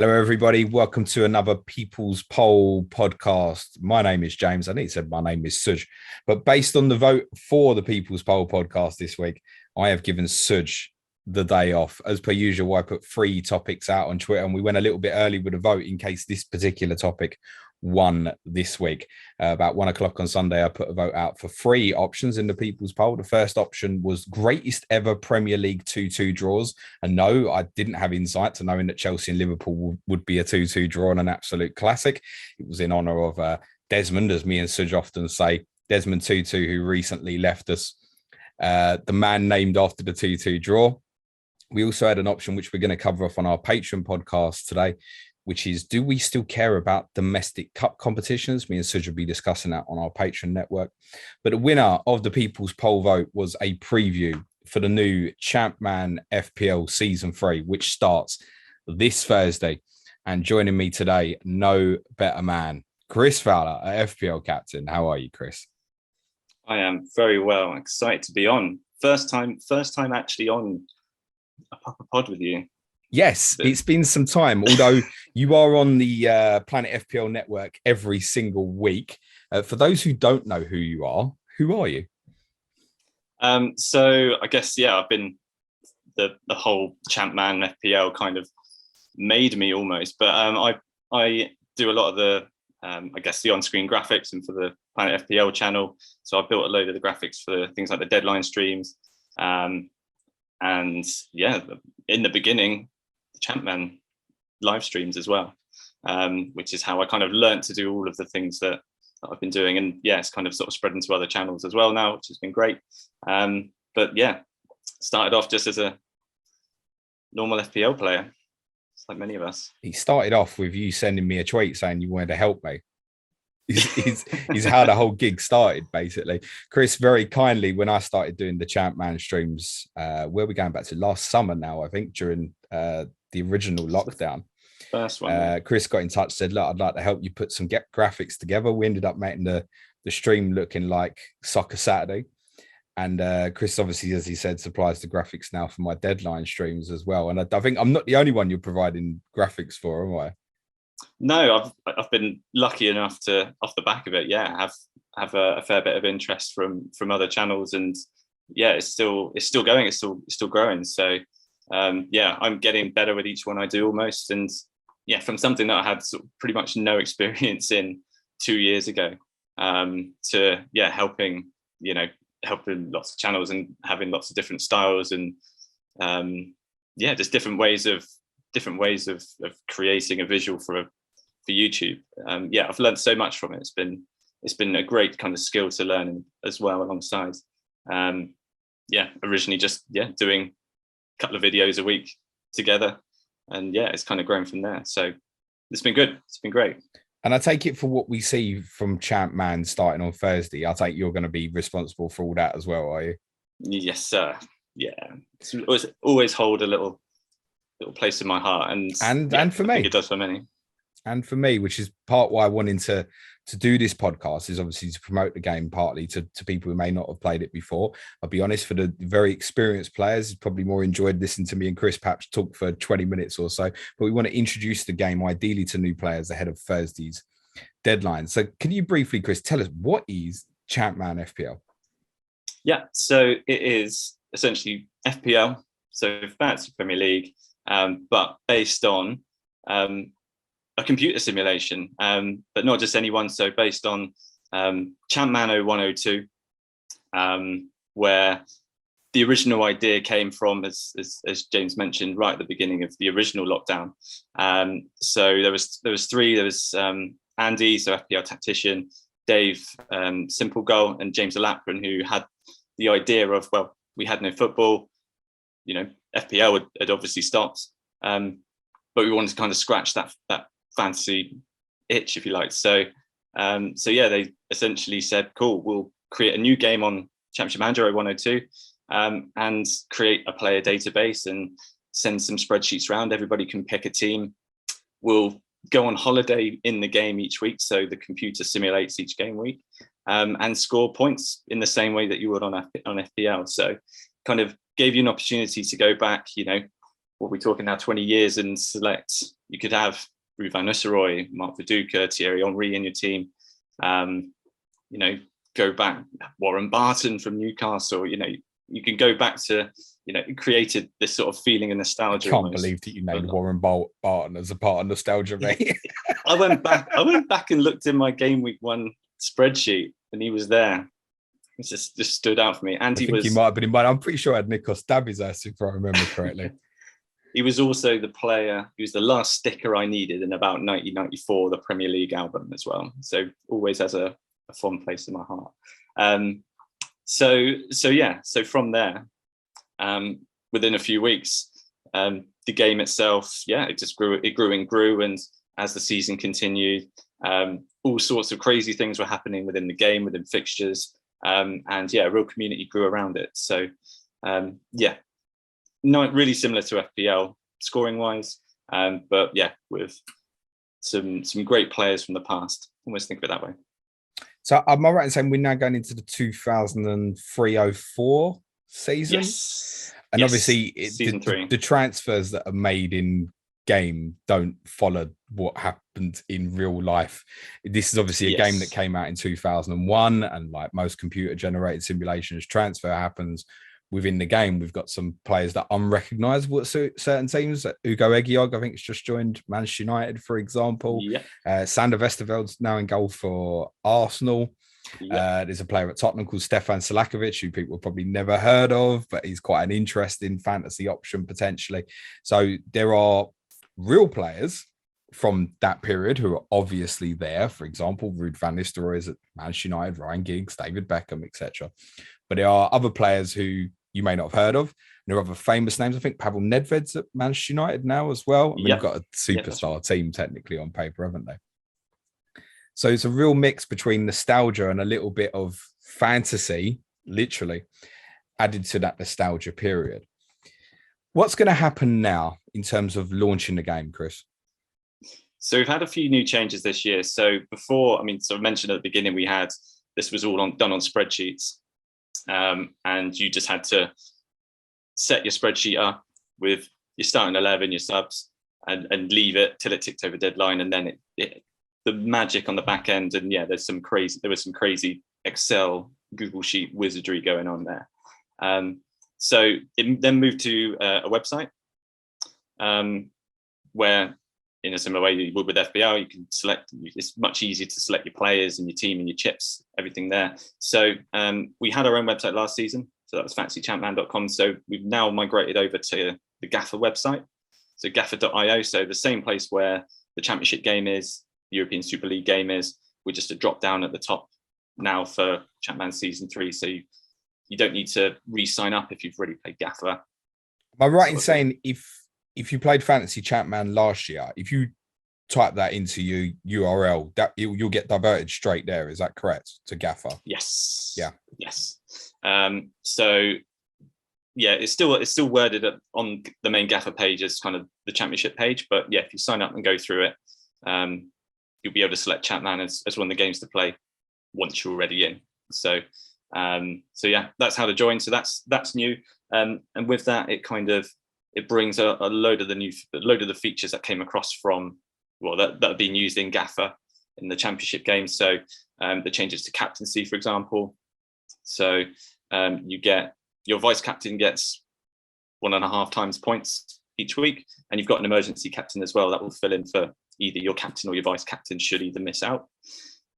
Hello, everybody. Welcome to another People's Poll podcast. My name is James. I need to say my name is Suj, but based on the vote for the People's Poll podcast this week, I have given Suj the day off. As per usual, I put 3 topics out on Twitter, and we went a little bit early with a vote in case this particular topic won this week. About 1 o'clock on Sunday, I put a vote out for 3 options in the People's Poll. The first option was greatest ever Premier League 2-2 draws. And no, I didn't have insight to knowing that Chelsea and Liverpool would be a 2-2 draw and an absolute classic. It was in honour of Desmond, as me and Suj often say, Desmond Tutu, who recently left us, the man named after the 2-2 draw. We also had an option which we're going to cover off on our Patreon podcast today, which is, do we still care about domestic cup competitions? Me and Suj will be discussing that on our Patreon network. But the winner of the People's Poll vote was a preview for the new Champ Man FPL Season 3, which starts this Thursday. And joining me today, no better man, Chris Fowler, a FPL captain. How are you, Chris? I am very well. Excited to be on. First time actually on a proper pod with you. Yes, it's been some time, although you are on the Planet FPL network every single week. For those who don't know who you are, who are you? So I guess, I've been the whole Champ Man FPL kind of made me almost, but I do a lot of the, the on-screen graphics and for the Planet FPL channel. So I built a load of the graphics for things like the deadline streams. In the beginning, Champ Man live streams as well, which is how I kind of learned to do all of the things that I've been doing. And it's kind of sort of spread into other channels as well now, which has been great. Started off just as a normal FPL player, just like many of us. He started off with you sending me a tweet saying you wanted to help me. Is how the whole gig started, basically. Chris, very kindly, when I started doing the Champ Man streams, where we're going back to last summer now, I think, during the original lockdown. First one. Chris got in touch, said, look, I'd like to help you put some graphics together. We ended up making the stream looking like Soccer Saturday. And Chris, obviously, as he said, supplies the graphics now for my deadline streams as well. And I think I'm not the only one you're providing graphics for, am I? No, I've been lucky enough to, off the back of it, have a fair bit of interest from other channels, and it's still going, it's still growing. So I'm getting better with each one I do almost, and from something that I had sort of pretty much no experience in 2 years ago, to helping lots of channels and having lots of different styles and just different ways of creating a visual for YouTube. I've learned so much from it. It's been a great kind of skill to learn as well alongside. Originally just doing a couple of videos a week together, and it's kind of grown from there. So it's been good. It's been great. And I take it, for what we see from Champ Man starting on Thursday, I take you're going to be responsible for all that as well, are you? Yes, sir. Yeah, it's always hold a little place in my heart, and for me, I think it does for many. And for me, which is part why I wanted to do this podcast, is obviously to promote the game, partly to people who may not have played it before. I'll be honest, for the very experienced players, probably more enjoyed listening to me and Chris perhaps talk for 20 minutes or so. But we want to introduce the game ideally to new players ahead of Thursday's deadline. So can you briefly, Chris, tell us, what is Champ Man FPL? Yeah, so it is essentially FPL, so Fantasy Premier League, but based on a computer simulation, but not just any one. So based on Champ Man 0102, where the original idea came from, as James mentioned, right at the beginning of the original lockdown. So there was 3. There was Andy, so FPL tactician, Dave, Simple Goal, and James Alapran, who had the idea of, well, we had no football, FPL had obviously stopped, but we wanted to kind of scratch that fantasy itch, if you like. So they essentially said, cool, we'll create a new game on Championship Manager 102, and create a player database and send some spreadsheets around. Everybody can pick a team. We'll go on holiday in the game each week, so the computer simulates each game week, and score points in the same way that you would on FPL. So kind of gave you an opportunity to go back, what we're talking now, 20 years, and select, you could have Ruud van Nistelrooy, Mark Viduka, Thierry Henry in your team. Go back, Warren Barton from Newcastle. You can go back to, it created this sort of feeling and nostalgia. I can't believe that you named Warren Barton as a part of nostalgia, mate. I went back and looked in my Gameweek 1 spreadsheet, and he was there. It just stood out for me. And he might have been in mine. I'm pretty sure I had Nikos Dabizas, if I remember correctly. He was also the player. He was the last sticker I needed in about 1994, the Premier League album as well. So always has a fond place in my heart. So from there, within a few weeks, the game itself, it just grew and grew. And as the season continued, all sorts of crazy things were happening within the game, within fixtures. A real community grew around it. So, not really similar to FPL scoring wise, but with some great players from the past. Almost think of it that way. So am I right in saying we're now going into the 2003-04 season? Yes. And obviously season 3. The transfers that are made in game don't follow what happened in real life. This is obviously a game that came out in 2001, and like most computer generated simulations, transfer happens within the game. We've got some players that are unrecognizable at certain teams. Ugo Egiog, I think, has just joined Manchester United, for example. Sander Westerveld's now in goal for Arsenal. There's a player at Tottenham called Stefan Selakovic, who people have probably never heard of, but he's quite an interesting fantasy option potentially. So there are real players from that period who are obviously there. For example, Ruud van Nistelrooy is at Manchester United, Ryan Giggs, David Beckham, etc. But there are other players who you may not have heard of. And there are other famous names. I think Pavel Nedved's at Manchester United now as well. I mean, they've got a superstar team technically on paper, haven't they? So it's a real mix between nostalgia and a little bit of fantasy, literally, added to that nostalgia period. What's going to happen now in terms of launching the game, Chris? So we've had a few new changes this year. So before, I mentioned at the beginning, this was all done on spreadsheets. And you just had to set your spreadsheet up with your starting 11, your subs, and leave it till it ticked over deadline. And then the magic on the back end. And there was some crazy Excel, Google Sheet wizardry going on there. So it then moved to a website where, in a similar way you would with FPL, you can select. It's much easier to select your players and your team and your chips, everything there. So we had our own website last season, so that was fantasychampman.com. So we've now migrated over to the Gaffer website, so gaffer.io. So the same place where the Championship game is, the European Super League game is. We're just a drop down at the top now for Champman Season 3. So you don't need to re-sign up if you've already played Gaffer. Am I right in saying if you played Fantasy Champman last year, if you type that into your URL, that you'll get diverted straight there. Is that correct? To Gaffer? Yes. Yeah. Yes. It's still worded on the main Gaffer page as kind of the Championship page. But if you sign up and go through it, you'll be able to select Champman as one of the games to play once you're already in. So that's how to join. So that's new. And with that, it brings a load of the features that came across from, that are being used in Gaffer in the Championship game. So the changes to captaincy, for example. So you get your vice captain gets 1.5 times points each week, and you've got an emergency captain as well that will fill in for either your captain or your vice captain should either miss out.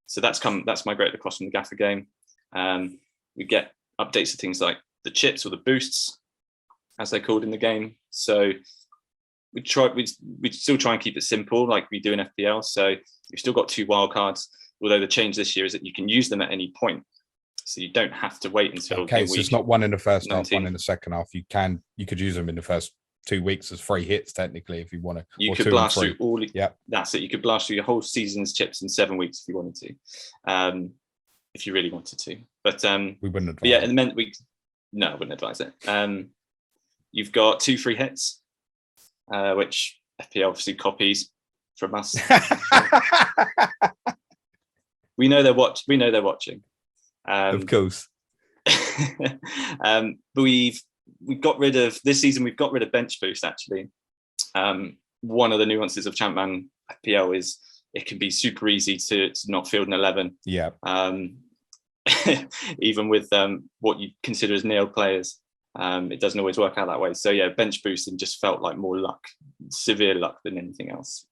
So that's migrated across from the Gaffer game. We get updates to things like the chips or the boosts, as they're called in the game. So we still try and keep it simple like we do in FPL. So you've still got 2 wildcards, although the change this year is that you can use them at any point. So you don't have to wait until game week. So it's not one in the first 19. half, one in the second half. You could use them in the first 2 weeks as free hits, technically, if you want to. You could blast through all. That's it. You could blast through your whole season's chips in 7 weeks if you wanted to, if you really wanted to. But we wouldn't advise. It meant I wouldn't advise it. You've got 2 free hits, which FPL obviously copies from us. We know they're watching. Of course. But we've got rid of bench boost actually. One of the nuances of Champ Man FPL is it can be super easy to not field an 11. Yeah. Even with what you consider as nailed players, it doesn't always work out that way. So yeah, bench boosting just felt like more luck, severe luck than anything else.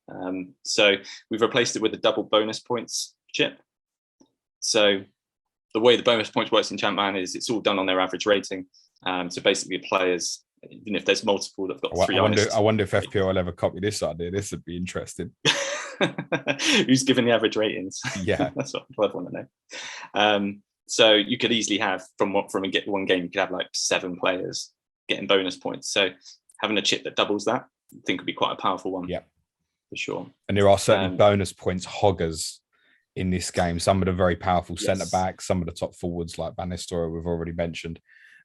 So we've replaced it with a double bonus points chip. So the way the bonus points works in Champ Man is it's all done on their average rating. So basically players, even if there's multiple that've got three. I wonder if FPL will ever copy this idea. This would be interesting. Who's given the average ratings? Yeah. That's what I'd want to know. So you could easily have from one game, you could have like 7 players getting bonus points. So having a chip that doubles that, I think would be quite a powerful one. Yeah, for sure. And there are certainly bonus points hoggers in this game. Some of the very powerful centre backs, some of the top forwards like Van Nistelrooy we've already mentioned.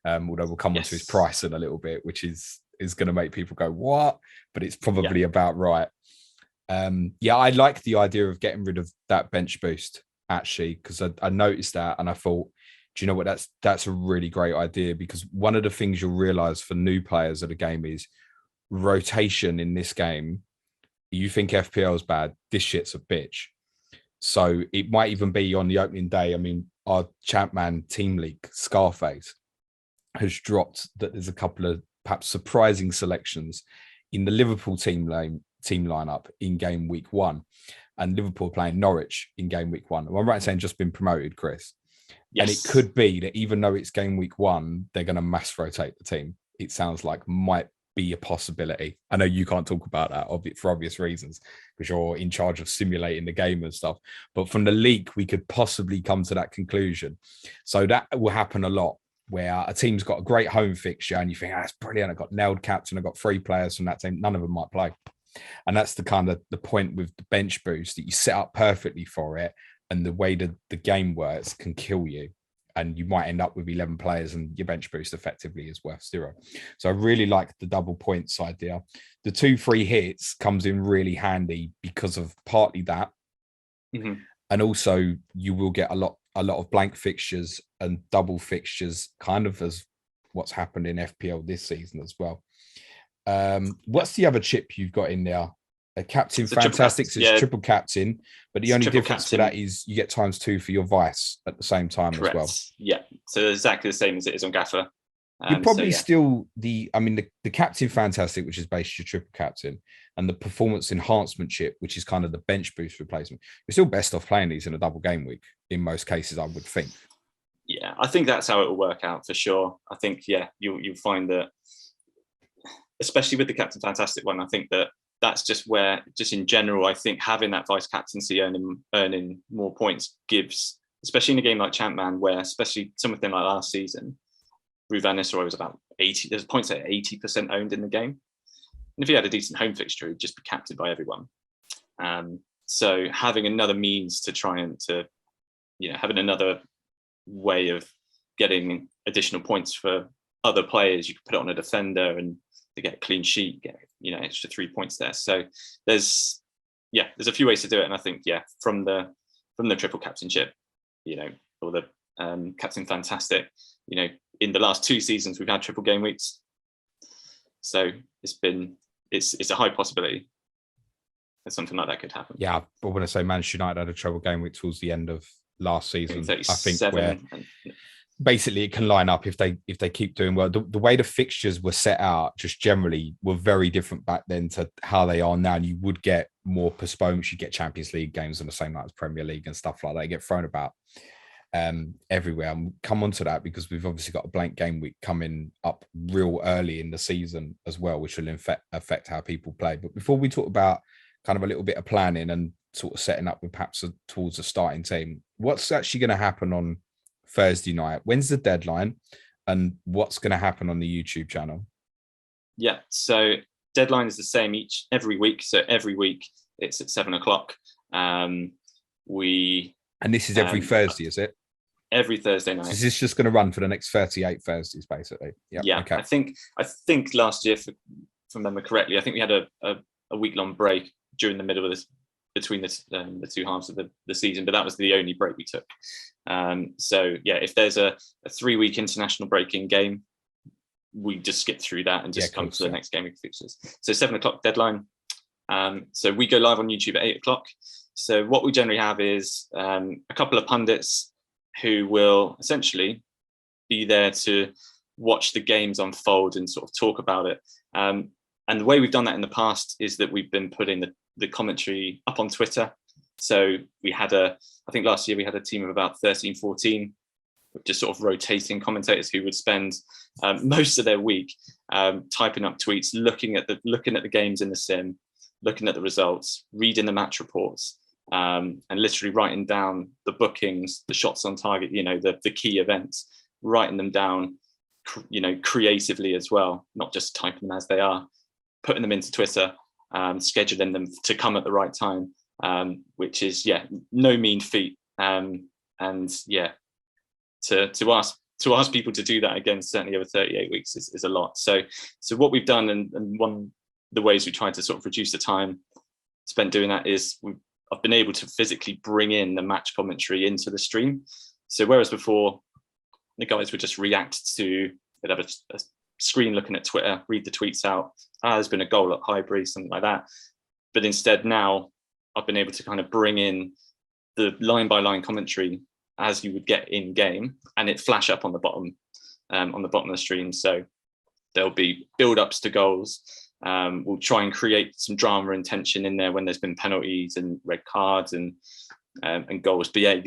Although we'll come on to his price in a little bit, which is going to make people go, what? But it's probably about right. I like the idea of getting rid of that bench boost, actually, because I noticed that and I thought, do you know what, that's a really great idea, because one of the things you'll realize for new players of the game is rotation in this game. You think FPL is bad, this shit's a bitch. So it might even be on the opening day. I mean, our Champ Man team league, Scarface, has dropped that there's a couple of perhaps surprising selections in the Liverpool team lineup in game week 1, and Liverpool playing Norwich in game week 1. Am I right in saying just been promoted, Chris? Yes. And it could be that even though it's game week 1, they're going to mass rotate the team. It sounds like might be a possibility. I know you can't talk about that for obvious reasons, because you're in charge of simulating the game and stuff. But from the leak, we could possibly come to that conclusion. So that will happen a lot, where a team's got a great home fixture and you think, that's brilliant. I got nailed captain. I got 3 players from that team. None of them might play. And that's the kind of the point with the bench boost, that you set up perfectly for it. And the way that the game works can kill you. And you might end up with 11 players and your bench boost effectively is worth 0. So I really like the double points idea. The 2 free hits comes in really handy because of partly that. Mm-hmm. And also you will get a lot of blank fixtures and double fixtures, kind of as what's happened in FPL this season as well. What's the other chip you've got in there? A Captain Fantastic, so it's triple captain, but the only difference for that is you get ×2 for your vice at the same time. Correct. As well. Yeah, so exactly the same as it is on Gaffer. You're probably still the Captain Fantastic, which is basically your triple captain, and the performance enhancement chip, which is kind of the bench boost replacement. You're still best off playing these in a double game week in most cases, I would think. Yeah, I think that's how it will work out for sure. I think, you'll find that, especially with the Captain Fantastic one, I think that's just where, just in general, I think having that vice captaincy earning more points gives, especially in a game like Champ Man, where especially something like last season, Van Nistelrooy was about 80. There's points at 80% owned in the game. And if he had a decent home fixture, he'd just be captained by everyone. So having another means to try and having another way of getting additional points for other players, you could put it on a defender and to get a clean sheet, get extra 3 points there. So there's a few ways to do it, and I think from the triple captainship, or the Captain Fantastic, in the last 2 seasons we've had triple game weeks, so it's a high possibility that something like that could happen. Yeah, but when I say Manchester United had a triple game week towards the end of last season, I think where basically it can line up if they keep doing well. The way the fixtures were set out just generally were very different back then to how they are now, and you would get more postponements. You get Champions League games on the same night as Premier League and stuff like that. They get thrown about everywhere. And we'll come on to that because we've obviously got a blank game week coming up real early in the season as well, which will affect how people play. But before we talk about kind of a little bit of planning and sort of setting up with perhaps towards the starting team, what's actually going to happen on Thursday night? When's the deadline, and what's going to happen on the YouTube channel? Yeah, so deadline is the same every week. So every week it's at 7:00. And this is every Thursday, is it? Every Thursday night. So is this just going to run for the next 38 Thursdays, basically? Yep. Yeah. Okay. I think last year, if I remember correctly, I think we had a week-long break during the middle of this, between the 2 halves of the season, but that was the only break we took. So if there's a 3-week international break in game, we just skip through that and just come to the next game week fixtures. So 7 o'clock deadline. So we go live on YouTube at 8 o'clock. So what we generally have is a couple of pundits who will essentially be there to watch the games unfold and sort of talk about it. And the way we've done that in the past is that we've been putting the commentary up on Twitter. So we had I think last year we had a team of about 13, 14, just sort of rotating commentators who would spend most of their week typing up tweets, looking at the games in the sim, looking at the results, reading the match reports, and literally writing down the bookings, the shots on target, the key events, writing them down, creatively as well, not just typing them as they are, putting them into Twitter, scheduling them to come at the right time, which is no mean feat. To ask people to do that again, certainly over 38 weeks, is a lot. So what we've done, and one of the ways we tried to sort of reduce the time spent doing that, is I've been able to physically bring in the match commentary into the stream. So whereas before the guys would just react to, they'd have a screen looking at Twitter, read the tweets out, there's been a goal at Highbury, something like that. But instead now I've been able to kind of bring in the line by line commentary as you would get in game, and it flash up on the bottom of the stream. So there'll be build-ups to goals. We'll try and create some drama and tension in there when there's been penalties and red cards and goals. But yeah,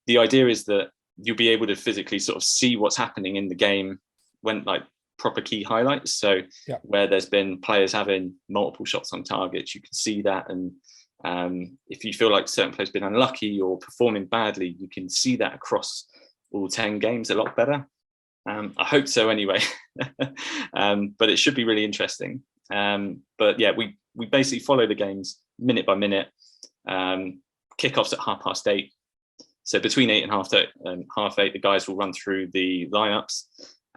the idea is that you'll be able to physically sort of see what's happening in the game when, like, proper key highlights. So where there's been players having multiple shots on target, you can see that. And if you feel like certain players have been unlucky or performing badly, you can see that across all 10 games a lot better. I hope so anyway. But it should be really interesting. But yeah, we basically follow the games minute by minute. Kickoffs at 8:30. So between 8 and half eight, the guys will run through the lineups,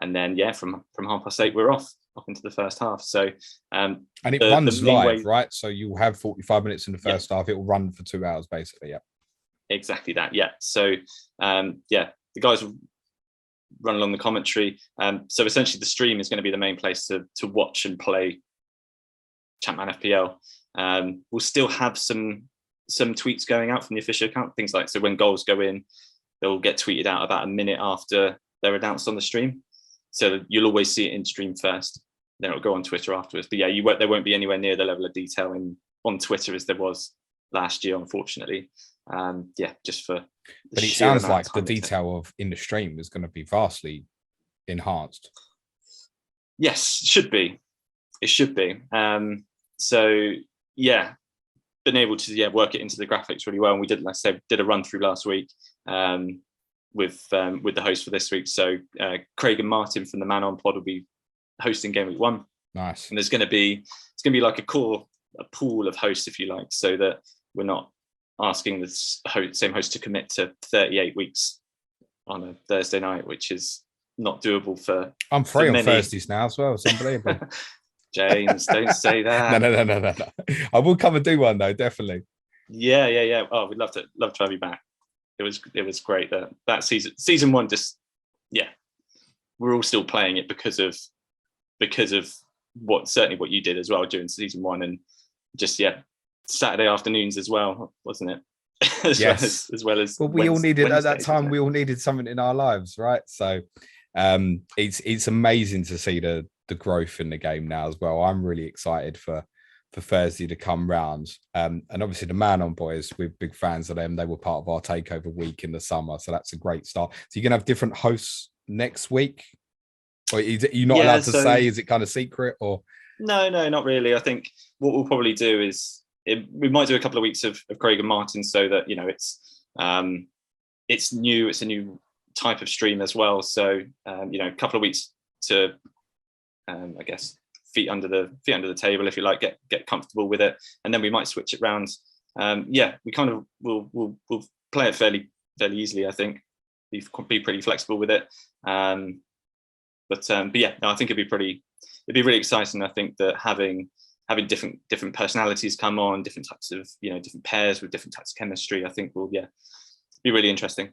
and then from 8:30 we're off into the first half. So and it runs live, right? So you'll have 45 minutes in the first half. It will run for 2 hours basically. Yeah, exactly that. Yeah. So the guys will run along the commentary. So essentially the stream is going to be the main place to watch and play Champ Man FPL. We'll still have some tweets going out from the official account, things like, so when goals go in, they'll get tweeted out about a minute after they're announced on the stream. So you'll always see it in stream first, then it'll go on Twitter afterwards. But yeah, there won't be anywhere near the level of detail on Twitter as there was last year, unfortunately. Just for. But it sounds like the detail of in the stream is going to be vastly enhanced. Yes, it should be. It should be. So yeah, been able to work it into the graphics really well. And we did, like I said, did a run through last week with the host for this week. So Craig and Martin from the Man On Pod will be hosting Gameweek 1. Nice. And it's going to be like a pool of hosts, if you like, so that we're not asking the same host to commit to 38 weeks on a Thursday night, which is not doable for. I'm free on Thursdays now as well. It's unbelievable. James, don't say that. No. I will come and do one though, definitely. Yeah. Oh, we'd love to have you back. It was great that season 1. Just we're all still playing it because of what you did as well during season 1, and just Saturday afternoons as well, wasn't it? as well as. Well, we all needed at that time. We all needed something in our lives, right? So, it's amazing to see the growth in the game now as well. I'm really excited for Thursday to come round. And obviously the Man On boys, we're big fans of them. They were part of our takeover week in the summer. So that's a great start. So you're going to have different hosts next week? Or are you not allowed to say? Is it kind of secret or? No, not really. I think what we'll probably do is we might do a couple of weeks of Craig and Martin, so that, it's new. It's a new type of stream as well. So, a couple of weeks to, I guess, feet under the table, if you like, get comfortable with it, and then we might switch it around. We kind of we'll play it fairly easily. I think be pretty flexible with it. I think it'd be really exciting. I think that having different personalities come on, different types of different pairs with different types of chemistry, I think will be really interesting.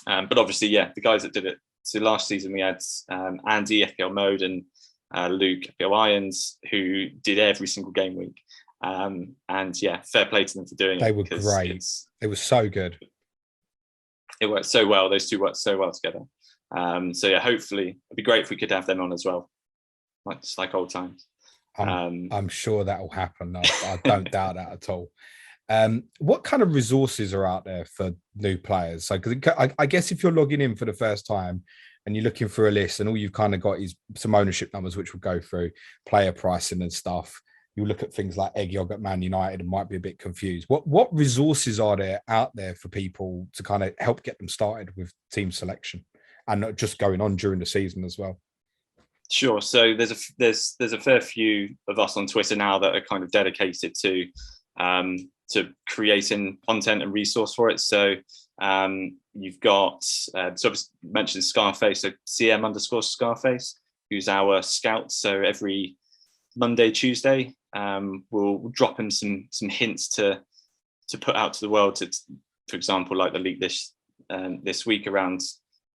But obviously, the guys that did it So last season we had Andy FPL Mode and Luke FPL Irons, who did every single game week. And yeah, fair play to them for doing it. They were great. They were so good. It worked so well. Those two worked so well together. So yeah, hopefully it'd be great if we could have them on as well, just like old times. I'm sure that will happen. I don't doubt that at all. What kind of resources are out there for new players? So, because I guess if you're logging in for the first time and you're looking for a list, and all you've kind of got is some ownership numbers, which will go through player pricing and stuff, you look at things like egg yolk at Man United and might be a bit confused. What resources are there out there for people to kind of help get them started with team selection and not just going on during the season as well? Sure. So there's a fair few of us on Twitter now that are kind of dedicated to creating content and resource for it. So you've got sort of mentioned Scarface, so CM_Scarface, who's our scout. So every Monday, Tuesday, we'll drop him some hints to put out to the world. For example, like the league this week around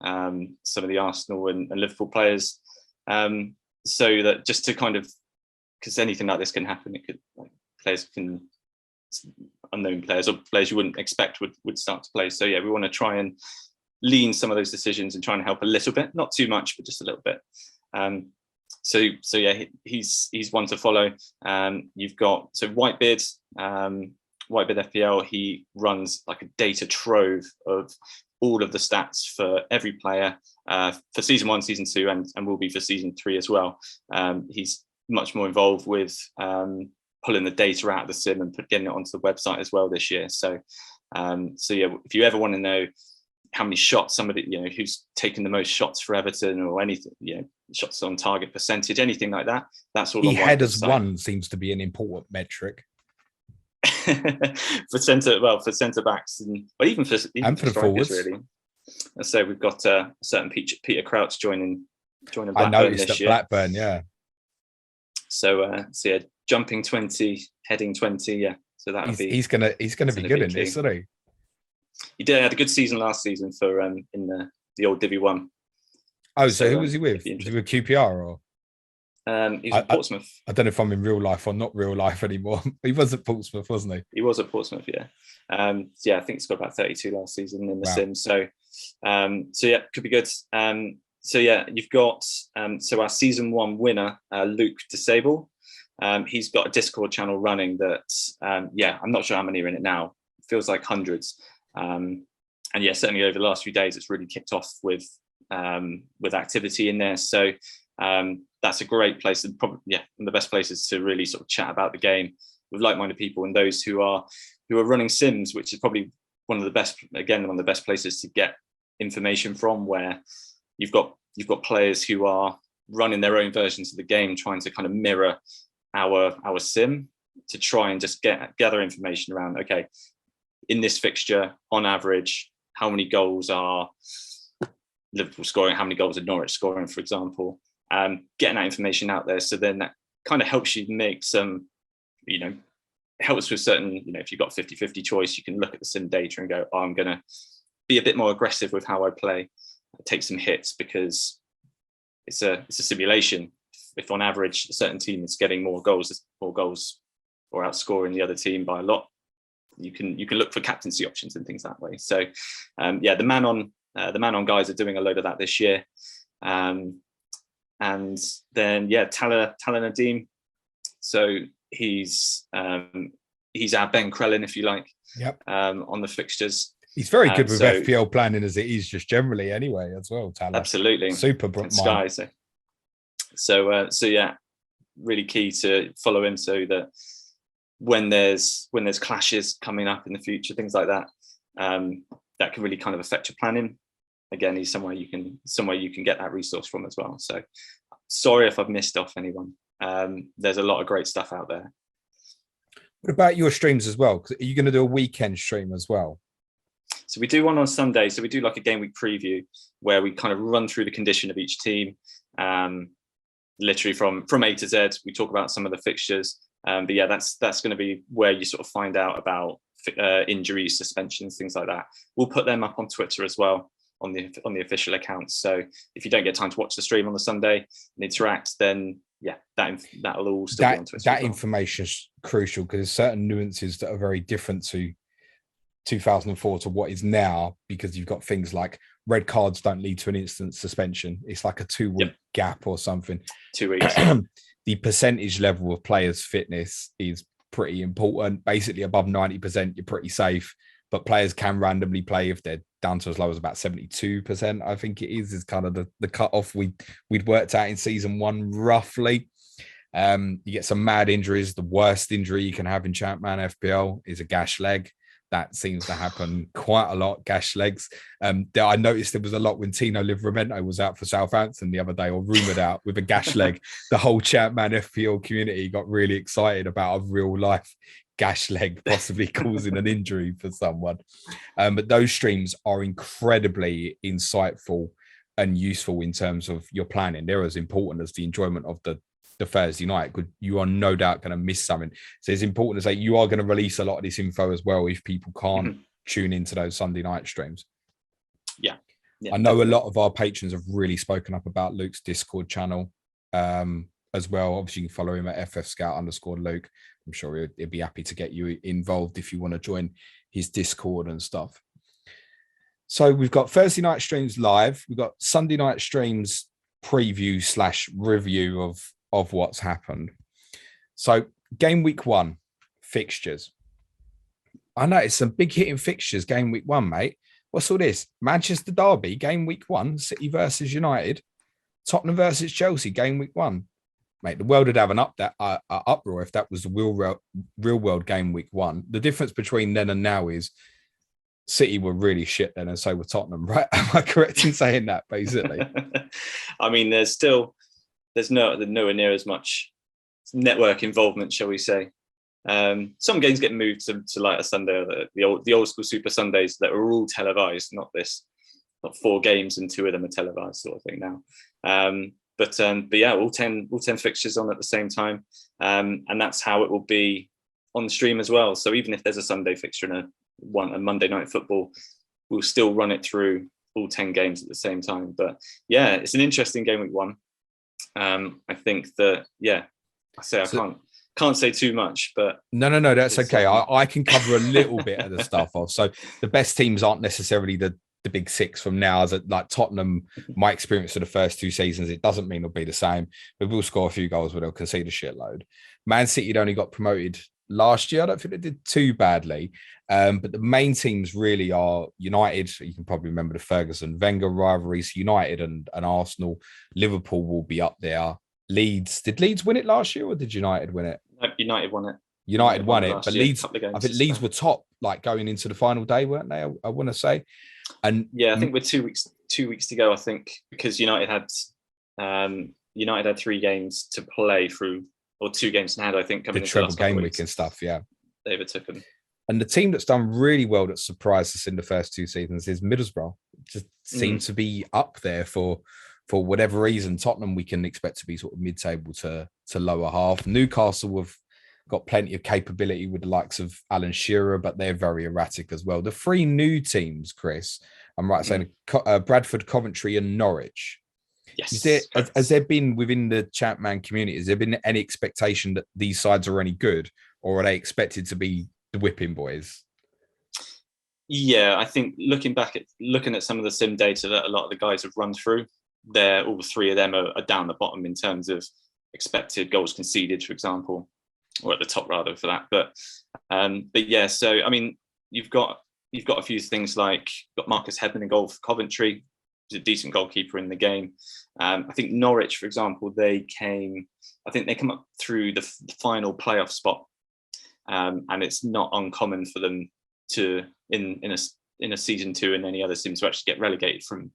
some of the Arsenal and Liverpool players. So that just to kind of, because anything like this can happen, it could, like, unknown players or players you wouldn't expect would start to play. So yeah, we want to try and lean some of those decisions and try and help a little bit, not too much, but just a little bit. So yeah, he's one to follow. You've got Whitebeard FPL. He runs like a data trove of all of the stats for every player for season 1, season 2, and will be for season 3 as well. He's much more involved with pulling the data out of the sim and getting it onto the website as well this year. So yeah, if you ever want to know how many shots somebody, who's taken the most shots for Everton or anything, shots on target percentage, anything like that, that's all. Headers won seems to be an important metric. for centre backs and even for the forwards, really. So we've got a certain Peter Crouch joining Blackburn. I noticed this at year. Blackburn, yeah. So yeah, jumping 20, heading 20, yeah. So that would be he's gonna be good in this, isn't he? He had a good season last season for in the old Divi 1. Oh, so who was he with? Was he with QPR or? He was at Portsmouth. I don't know if I'm in real life or not real life anymore. He was at Portsmouth, wasn't he? He was at Portsmouth, yeah. Yeah, I think he's got about 32 last season in the sim. So yeah, could be good. So yeah, you've got our season 1 winner, Luke Disable. He's got a Discord channel running that, yeah, I'm not sure how many are in it now. It feels like hundreds. And yeah, certainly over the last few days, it's really kicked off with activity in there. So that's a great place, and probably, yeah, one of the best places to really sort of chat about the game with like-minded people and those who are running sims, which is probably one of the best places to get information from, where you've got players who are running their own versions of the game, trying to kind of mirror our sim to try and just gather information around, okay, in this fixture, on average, how many goals are Liverpool scoring, how many goals are Norwich scoring, for example. Getting that information out there, so then that kind of helps you make some, helps with certain, if you've got 50-50 choice, you can look at the sim data and go, oh, I'm going to be a bit more aggressive with how I play, take some hits, because it's a simulation. If on average a certain team is getting more goals or outscoring the other team by a lot, you can look for captaincy options and things that way. So yeah, the man on guys are doing a load of that this year. And then yeah, Tala Nadim. So he's our Ben Crellin, if you like. Yep. On the fixtures. He's very good with FPL planning as it is just generally anyway as well, Tala. Absolutely. Super Sky. So yeah, really key to follow him so that when there's clashes coming up in the future, things like that, that can really kind of affect your planning. Again, he's somewhere you can get that resource from as well. So sorry if I've missed off anyone. There's a lot of great stuff out there. What about your streams as well? Are you going to do a weekend stream as well? So we do one on Sunday. So we do like a game week preview where we kind of run through the condition of each team, literally from A to Z. We talk about some of the fixtures. But yeah, that's going to be where you sort of find out about injuries, suspensions, things like that. We'll put them up on Twitter as well on the official accounts. So if you don't get time to watch the stream on the Sunday and interact, then yeah, that'll all still be on Twitter. That information is crucial because there's certain nuances that are very different to 2004 to what is now, because you've got things like red cards don't lead to an instant suspension. It's like a 2-week gap or something. 2 weeks. The percentage level of players' fitness is pretty important. Basically, above 90%, you're pretty safe. But players can randomly play if they're down to as low as about 72%. I think it is kind of the cutoff we'd worked out in season 1 roughly. You get some mad injuries. The worst injury you can have in Champ Man FPL is a gash leg. That seems to happen quite a lot, gash legs. I noticed there was a lot when Tino Livramento was out for Southampton the other day, or rumoured out with a gash leg. The whole Champ Man FPL community got really excited about a real life gash leg possibly causing an injury for someone. But those streams are incredibly insightful and useful in terms of your planning. They're as important as the enjoyment of the Thursday night, because you are no doubt going to miss something. So it's important to say you are going to release a lot of this info as well if people can't tune into those Sunday night streams. Yeah. I know a lot of our patrons have really spoken up about Luke's Discord channel as well. Obviously, you can follow him at @FFScout_Luke. I'm sure he'd be happy to get you involved if you want to join his Discord and stuff. So we've got Thursday night streams live. We've got Sunday night streams preview/review of what's happened. So game week 1 fixtures. I noticed some big hitting fixtures game week 1, mate. What's all this? Manchester Derby game week 1, City versus United, Tottenham versus Chelsea game week 1. Mate, the world would have an uproar if that was the real world game week 1. The difference between then and now is City were really shit then, and so were Tottenham, right? Am I correct in saying that, basically? I mean, there's nowhere near as much network involvement, shall we say. Some games get moved to like a Sunday, the old school Super Sundays that are all televised, not 4 games and 2 of them are televised sort of thing now. But yeah, all 10 fixtures on at the same time, and that's how it will be on the stream as well. So even if there's a Sunday fixture and a Monday night football, we'll still run it through all 10 games at the same time. But yeah, it's an interesting game week 1. I think that I can't say too much, but no, that's okay. I can cover a little bit of the stuff off. So the best teams aren't necessarily the big 6 from now. As like Tottenham, my experience of the first 2 seasons, it doesn't mean it'll be the same. But we'll score a few goals, but they'll concede a shitload. Man City had only got promoted last year. I don't think they did too badly. But the main teams really are United. You can probably remember the Ferguson-Wenger rivalries. United and Arsenal. Liverpool will be up there. Leeds. Did Leeds win it last year, or did United win it? No, United won it. United won it, but Leeds. I think Leeds were top, like going into the final day, weren't they? I want to say. And yeah, I think we're 2 weeks to go. I think because United had 3 games to play through, or 2 games in hand. I think coming the into treble the game week and stuff. Yeah, they overtook them. And the team that's done really well, that surprised us in the first 2 seasons, is Middlesbrough. Just seems to be up there for whatever reason. Tottenham, we can expect to be sort of mid-table to lower half. Newcastle have got plenty of capability with the likes of Alan Shearer, but they're very erratic as well. The 3 new teams, Chris, I'm right saying Bradford, Coventry and Norwich. Yes. Has there been, within the Champ Man community, has there been any expectation that these sides are any good, or are they expected to be the whipping boys? Yeah, I think looking at some of the sim data that a lot of the guys have run through, all 3 of them are down the bottom in terms of expected goals conceded, for example, or at the top rather for that. But yeah, so I mean, you've got a few things like got Marcus Headman in goal for Coventry. He's a decent goalkeeper in the game. I think Norwich, for example, they come up through the final playoff spot, and it's not uncommon for them to in a season 2 and any other sim to actually get relegated from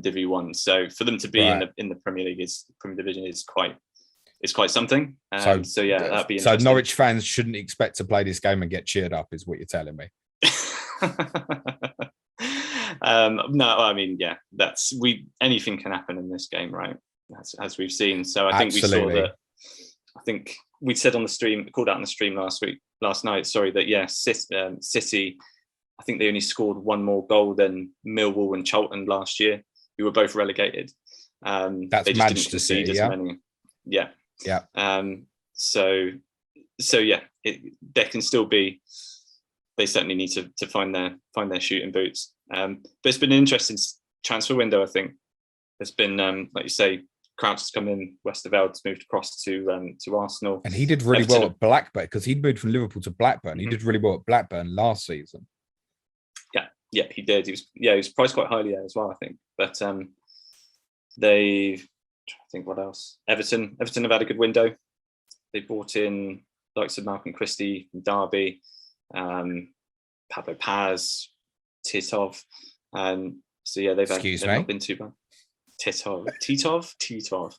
Div 1. So for them to be in the Premier League Premier Division is quite something. So yeah, that'd be interesting. So Norwich fans shouldn't expect to play this game and get cheered up, is what you're telling me. No, I mean, yeah, anything can happen in this game, right? As we've seen. So I think Absolutely. we saw that. I think we said on the stream, called out on the stream last night, sorry, that yeah, City I think they only scored one more goal than Millwall and Charlton last year, who were both relegated. That's they just Manchester didn't concede City, as many. Yeah. So yeah, there can still be. They certainly need to find their shooting boots. But it's been an interesting transfer window. I think there's been, like you say, Crouch has come in, Westervelde's moved across to Arsenal, and he did really well at Blackburn because he'd moved from Liverpool to Blackburn. He did really well at Blackburn last season. Yeah, he did. He was priced quite highly there as well, I think. But I think what else? Everton have had a good window. They brought in likes of Malcolm Christie from Derby, Pablo Paz, Titov, so yeah, they've not been too bad. Titov,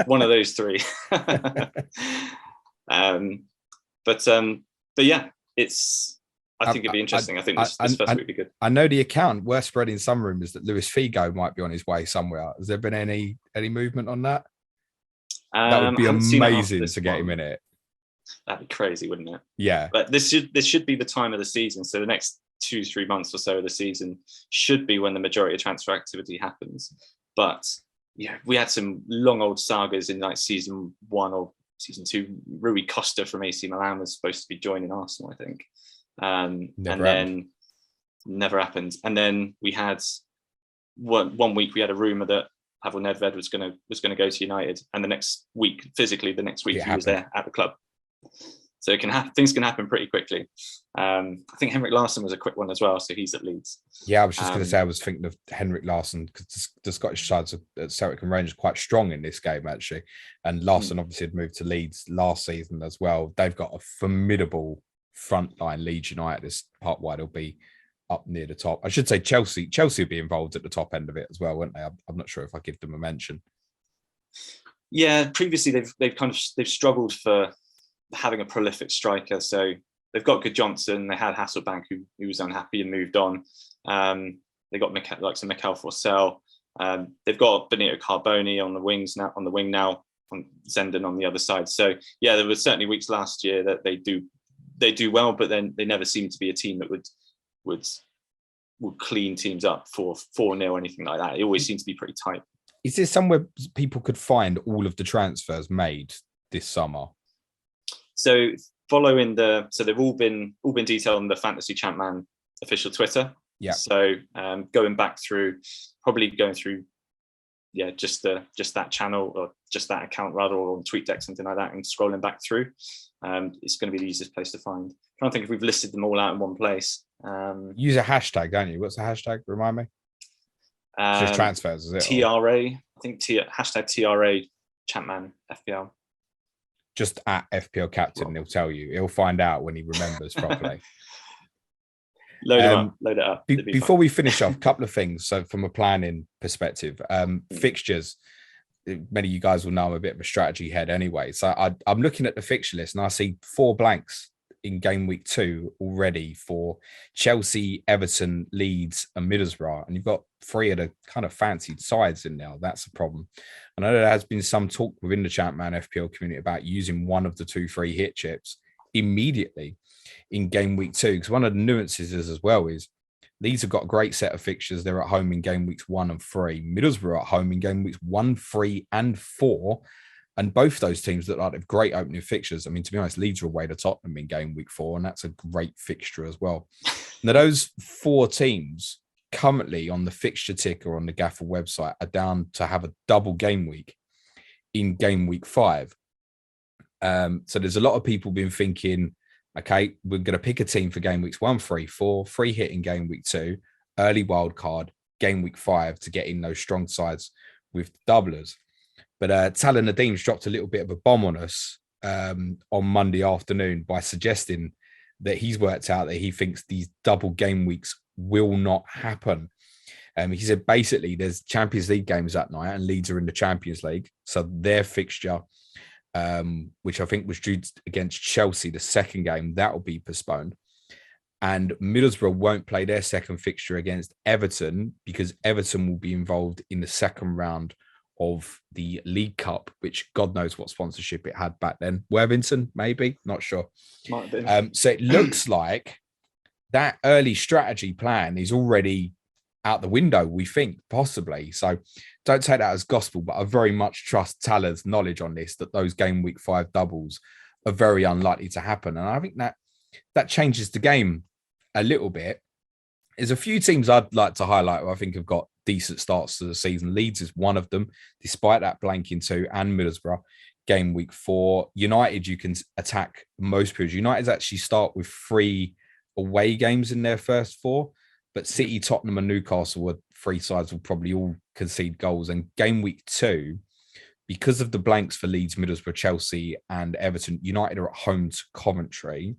one of those three. But yeah, I think it'd be interesting. I think this first week would be good. I know the account. We're spreading some rumors that Luis Figo might be on his way somewhere. Has there been any movement on that? That would be amazing to get him in it. That'd be crazy, wouldn't it? Yeah. But this should be the time of the season. So the next 2-3 months or so of the season should be when the majority of transfer activity happens. But yeah, we had some long old sagas in like season 1 or season 2. Rui Costa from AC Milan was supposed to be joining Arsenal, I think. Never happened. And then we had one week we had a rumor that Pavel Nedved was going to go to United, and the next week he was there at the club. So things can happen pretty quickly. I think Henrik Larsson was a quick one as well, so he's at Leeds. Yeah, I was just going to say I was thinking of Henrik Larsson because the Scottish sides at Celtic and Rangers are quite strong in this game actually, and Larsson obviously had moved to Leeds last season as well. They've got a formidable frontline. Leeds United is part wide. They'll be up near the top. I should say Chelsea will be involved at the top end of it as well, won't they? I'm not sure if I give them a mention. Yeah, previously they've struggled for having a prolific striker. So they've got Good Johnson. They had Hasselbank who was unhappy and moved on. They got Mikel Forsell. They've got Benito Carboni on the wing now, on Zenden on the other side. So yeah, there were certainly weeks last year that they do well, but then they never seemed to be a team that would clean teams up for 4-0 or anything like that. It always seemed to be pretty tight. Is there somewhere people could find all of the transfers made this summer? So they've all been detailed on the Fantasy Champ Man official Twitter. Yeah. So going through, just that channel or just that account rather, or on TweetDeck, something like that, and scrolling back through, it's going to be the easiest place to find. I'm trying to think if we've listed them all out in one place. Use a hashtag, don't you? What's the hashtag? Remind me. It's just transfers, is it? TRA, I think hashtag TRA Champ Man FPL. Just at FPL Captain, he'll tell you. He'll find out when he remembers properly. Load it up. Before we finish off, a couple of things. So from a planning perspective, fixtures, many of you guys will know I'm a bit of a strategy head anyway. So I'm looking at the fixture list and I see 4 blanks in game week 2 already for Chelsea, Everton, Leeds and Middlesbrough. And you've got 3 of the kind of fancied sides in there. That's a problem. I know there has been some talk within the Champ Man FPL community about using one of the 2 free hit chips immediately in game week 2. Because one of the nuances is as well is Leeds have got a great set of fixtures. They're at home in game weeks 1 and 3. Middlesbrough at home in game weeks 1, 3 and 4. And both those teams look like they've great opening fixtures. I mean, to be honest, Leeds are away to Tottenham in game week 4, and that's a great fixture as well. Now, those 4 teams currently on the fixture ticker on the Gaffer website are down to have a double game week in game week 5. So there's a lot of people been thinking, okay, we're going to pick a team for game weeks 1, 3, 4, free hit in game week 2, early wild card, game week 5 to get in those strong sides with the doublers. But Talon Nadim's dropped a little bit of a bomb on us on Monday afternoon by suggesting that he's worked out that he thinks these double game weeks will not happen. He said basically there's Champions League games that night and Leeds are in the Champions League. So their fixture, which I think was due against Chelsea, the second game, that will be postponed. And Middlesbrough won't play their second fixture against Everton because Everton will be involved in the second round of the League Cup, which God knows what sponsorship it had back then. Worthington, maybe, not sure. Might have been. So it looks like that early strategy plan is already out the window, we think, possibly. So don't take that as gospel, but I very much trust Taller's knowledge on this, that those game week 5 doubles are very unlikely to happen. And I think that changes the game a little bit. There's a few teams I'd like to highlight who I think have got decent starts to the season. Leeds is one of them, despite that blank in 2, and Middlesbrough game week 4. United, you can attack most periods. United's actually start with 3 away games in their first 4, but City, Tottenham, and Newcastle were 3 sides will probably all concede goals. And game week 2, because of the blanks for Leeds, Middlesbrough, Chelsea, and Everton, United are at home to Coventry,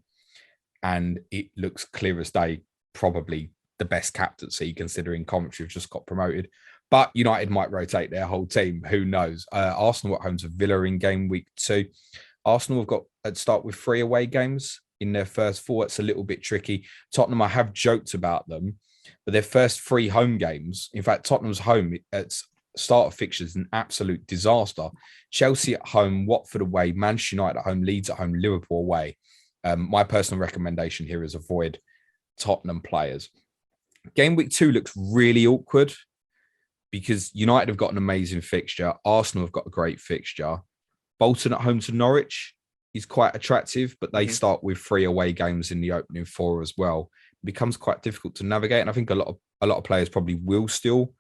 and it looks clear as day, probably the best captaincy considering Coventry have just got promoted. But United might rotate their whole team. Who knows? Arsenal at home to Villa in game week 2. Arsenal have got to start with 3 away games in their first 4. It's a little bit tricky. Tottenham, I have joked about them, but their first 3 home games, in fact, Tottenham's home at start of fixtures, an absolute disaster. Chelsea at home, Watford away, Manchester United at home, Leeds at home, Liverpool away. My personal recommendation here is avoid Tottenham players. Game week 2 looks really awkward because United have got an amazing fixture. Arsenal have got a great fixture. Bolton at home to Norwich is quite attractive, but they start with 3 away games in the opening 4 as well. It becomes quite difficult to navigate, and I think a lot of players probably will still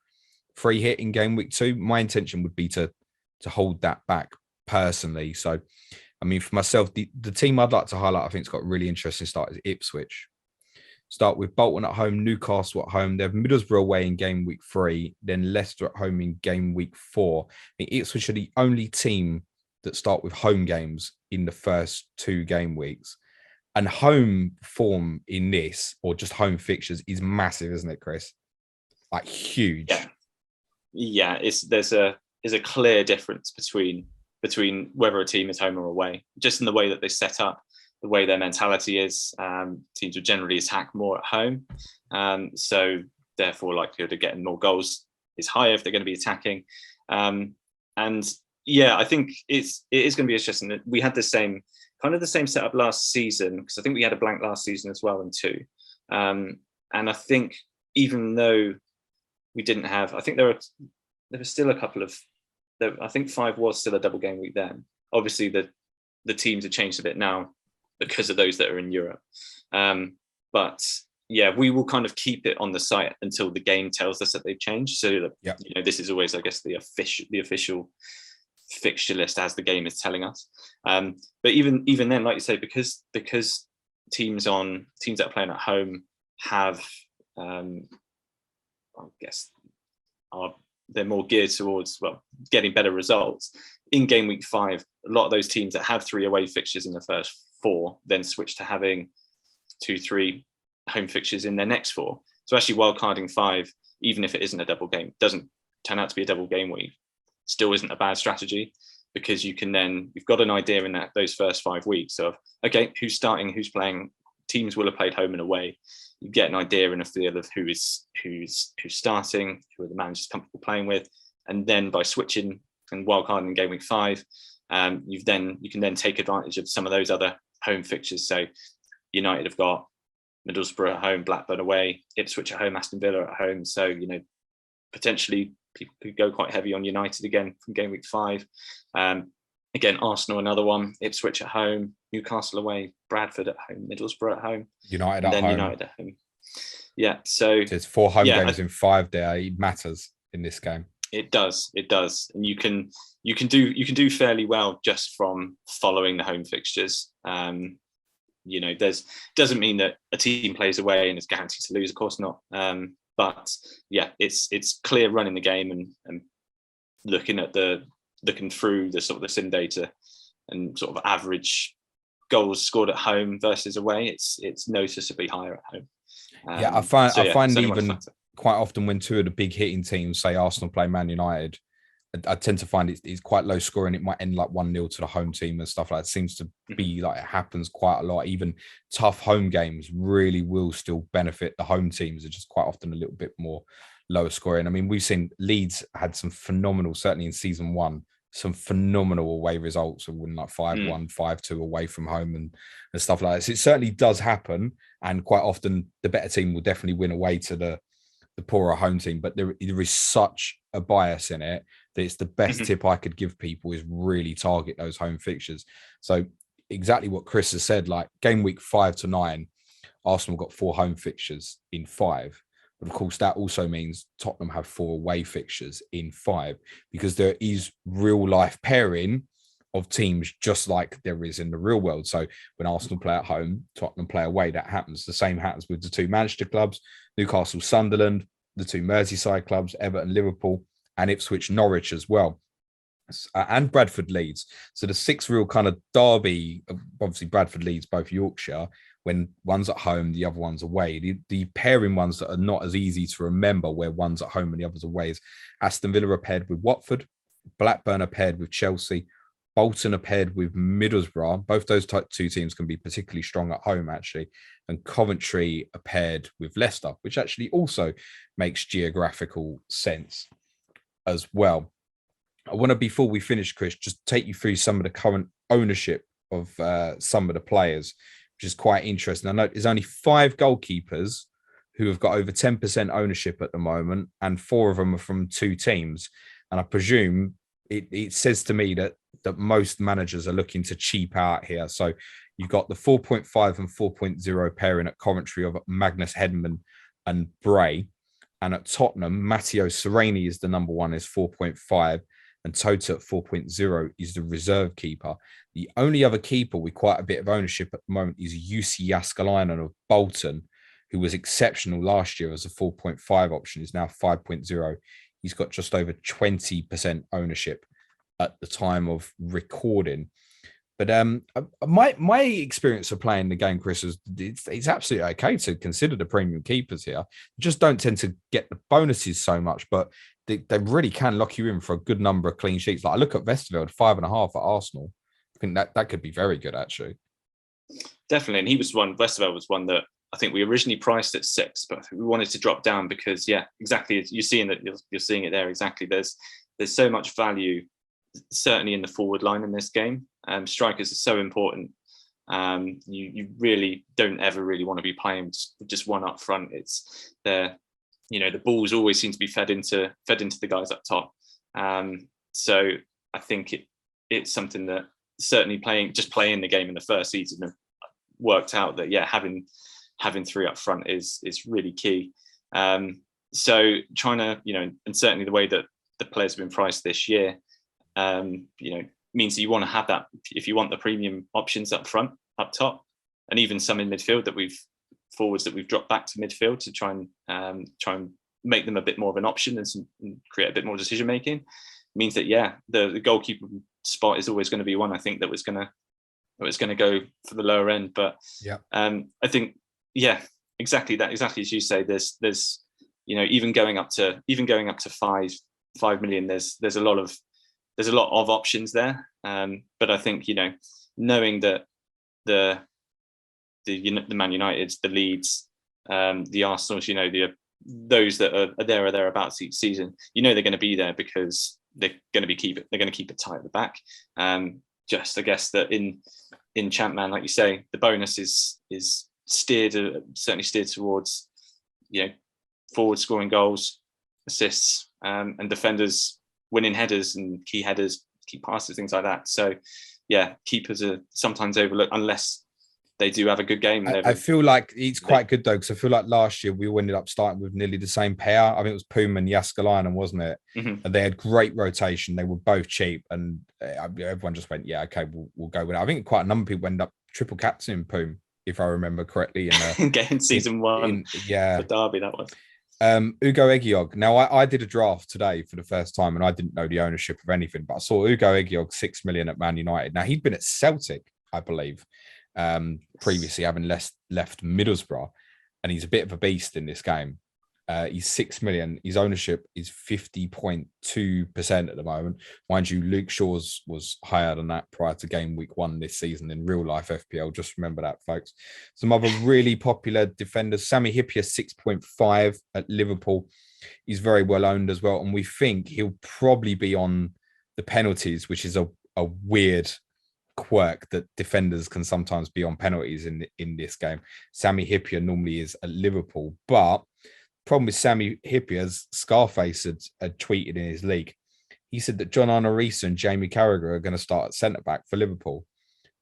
free hit in game week 2. My intention would be to hold that back personally. So, I mean, for myself, the team I'd like to highlight, I think it's got a really interesting start, is Ipswich. Start with Bolton at home, Newcastle at home. They have Middlesbrough away in game week 3, then Leicester at home in game week 4. I think Ipswich are the only team that start with home games in the first 2 game weeks. And home form in this, or just home fixtures, is massive, isn't it, Chris? Like huge. Yeah. There's a clear difference between whether a team is home or away, just in the way that they set up, the way their mentality is. Teams will generally attack more at home. So therefore likelihood of getting more goals is higher if they're going to be attacking. And yeah, I think it is going to be interesting. We had the same setup last season, because I think we had a blank last season as well in 2. And I think even though we didn't have, I think there were still a couple of, I think 5 was still a double game week then. Obviously the teams have changed a bit now because of those that are in Europe. But yeah, we will kind of keep it on the site until the game tells us that they've changed. So that, this is always, I guess, the official fixture list as the game is telling us. But even then, like you say, because teams that are playing at home have, I guess, they're more geared towards getting better results. In game week 5, a lot of those teams that have 3 away fixtures in the first 4 then switch to having 2-3 home fixtures in their next 4. So actually wildcarding 5, even if it isn't a double game, doesn't turn out to be a double game week, still isn't a bad strategy, because you've got an idea in those first 5 weeks of, okay, who's starting, who's playing. Teams will have played home and away. You get an idea and a feel of who's starting, who are the managers comfortable playing with, and then by switching and wildcarding in game week 5, you can then take advantage of some of those other home fixtures. So United have got Middlesbrough at home, Blackburn away, Ipswich at home, Aston Villa at home. So potentially people could go quite heavy on United again from game week 5. Again, Arsenal, another one, Ipswich at home, Newcastle away, Bradford at home, Middlesbrough at home, United at home. United at home. Yeah, so there's 4 home games in 5 there. It matters in this game. It does, and you can do fairly well just from following the home fixtures. Doesn't mean that a team plays away and is guaranteed to lose, of course not. But yeah, it's clear running the game and looking through the sort of the sim data and sort of average goals scored at home versus away. It's noticeably higher at home. I find even quite often when 2 of the big hitting teams, say Arsenal, play Man United, I tend to find it's quite low scoring. It might end like 1-0 to the home team and stuff like that. It seems to be like it happens quite a lot. Even tough home games really will still benefit the home teams. Are just quite often a little bit more lower scoring. I mean, we've seen Leeds had some phenomenal, certainly in season 1, some phenomenal away results and win like 5-1, 5-2 away from home and stuff like that. So it certainly does happen. And quite often the better team will definitely win away to the poorer home team. But there is such a bias in it that it's the best tip I could give people is really target those home fixtures. So exactly what Chris has said, like game week 5 to 9, Arsenal got 4 home fixtures in 5. But of course, that also means Tottenham have 4 away fixtures in 5, because there is real life pairing of teams just like there is in the real world. So when Arsenal play at home, Tottenham play away, that happens. The same happens with the 2 Manchester clubs, Newcastle, Sunderland, the 2 Merseyside clubs, Everton, Liverpool, and Ipswich, Norwich as well. And Bradford, Leeds. So the 6 real kind of derby, obviously Bradford, Leeds, both Yorkshire, when one's at home, the other one's away. The pairing ones that are not as easy to remember where one's at home and the other's away is Aston Villa are paired with Watford, Blackburn are paired with Chelsea, Bolton are paired with Middlesbrough. Both those 2 teams can be particularly strong at home, actually. And Coventry are paired with Leicester, which actually also makes geographical sense as well. I want to, before we finish, Chris, just take you through some of the current ownership of some of the players, which is quite interesting. I know there's only 5 goalkeepers who have got over 10% ownership at the moment, and 4 of them are from 2 teams. And I presume it says to me that most managers are looking to cheap out here. So you've got the 4.5 and 4.0 pairing at Coventry of Magnus Hedman and Bray. And at Tottenham, Matteo Sereni is the number 1, is 4.5. And Tota at 4.0 is the reserve keeper. The only other keeper with quite a bit of ownership at the moment is Jussi Jääskeläinen of Bolton, who was exceptional last year as a 4.5 option, is now 5.0. He's got just over 20% ownership at the time of recording. But my experience of playing the game, Chris, is it's absolutely okay to consider the premium keepers here. You just don't tend to get the bonuses so much, but they really can lock you in for a good number of clean sheets. Like I look at Westerveld, 5.5 at Arsenal. I think that could be very good, actually. Definitely. And Westerveld was one that I think we originally priced at 6, but we wanted to drop down because, yeah, exactly. You're seeing it there. Exactly. There's so much value, certainly in the forward line in this game. Strikers are so important. You really don't ever really want to be playing just one up front. It's the balls always seem to be fed into the guys up top. So I think it's something that certainly playing the game in the first season have worked out that, yeah, having 3 up front is really key. So trying to, and certainly the way that the players have been priced this year, means that you want to have that if you want the premium options up front, up top, and even some in midfield that we've dropped back to midfield to try and make them a bit more of an option and create a bit more decision making. Means that, yeah, the goalkeeper spot is always going to be one I think that was going to go for the lower end. But yeah, I think, yeah, exactly as you say, there's even going up to 5 million, there's a lot of options there. But I think, knowing that the Man Uniteds, the Leeds, the Arsenals, those that are there or thereabouts each season, they're going to be there because they're going to keep it tight at the back. Just I guess that in Champ Man, like you say, the bonus is certainly steered towards forward scoring goals, assists, and defenders winning headers and key passes, things like that. So yeah, keepers are sometimes overlooked unless they do have a good game. I feel like it's quite good though, because I feel like last year we all ended up starting with nearly the same pair. I think it was Puma and Jääskeläinen, wasn't it? Mm-hmm. And they had great rotation. They were both cheap, and everyone just went, yeah, okay, we'll go with it. I think quite a number of people ended up triple captaining Puma, if I remember correctly. In season 1, the derby, that was. Ugo Egiog. Now, I did a draft today for the first time, and I didn't know the ownership of anything, but I saw Ugo Egiog 6 million at Man United. Now, he'd been at Celtic, I believe, previously, having left Middlesbrough, and he's a bit of a beast in this game. He's 6 million. His ownership is 50.2% at the moment. Mind you, Luke Shaw's was higher than that prior to game week 1 this season in real life FPL. Just remember that, folks. Some other really popular defenders. Sami Hyypiä, 6.5 at Liverpool. He's very well owned as well. And we think he'll probably be on the penalties, which is a weird quirk that defenders can sometimes be on penalties in this game. Sami Hyypiä normally is at Liverpool, but problem with Sami Hyypiä, as Scarface had tweeted in his league, he said that John Arne Riise and Jamie Carragher are going to start at centre-back for Liverpool.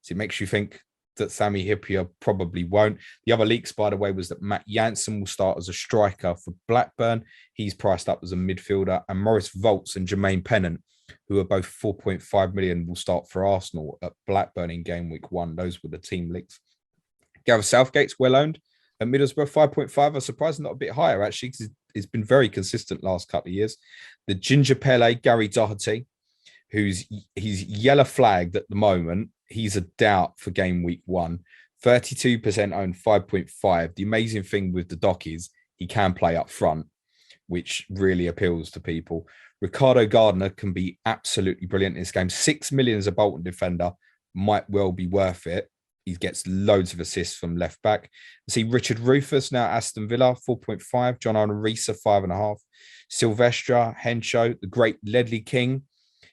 So it makes you think that Sami Hyypiä probably won't. The other leaks, by the way, was that Matt Jansen will start as a striker for Blackburn. He's priced up as a midfielder. And Maurice Volts and Jermaine Pennant, who are both 4.5 million, will start for Arsenal at Blackburn in game week 1. Those were the team leaks. Gareth Southgate's well owned at Middlesbrough, 5.5. I'm surprised not a bit higher, actually, because it's been very consistent last couple of years. The Ginger Pele, Gary Doherty, he's yellow flagged at the moment. He's a doubt for game week 1. 32% owned, 5.5. The amazing thing with the doc is he can play up front, which really appeals to people. Ricardo Gardner can be absolutely brilliant in this game. 6 million as a Bolton defender might well be worth it. He gets loads of assists from left back. I see Richard Rufus now Aston Villa, 4.5. John Arne Riise, 5.5. Silvestre, Henshaw, the great Ledley King.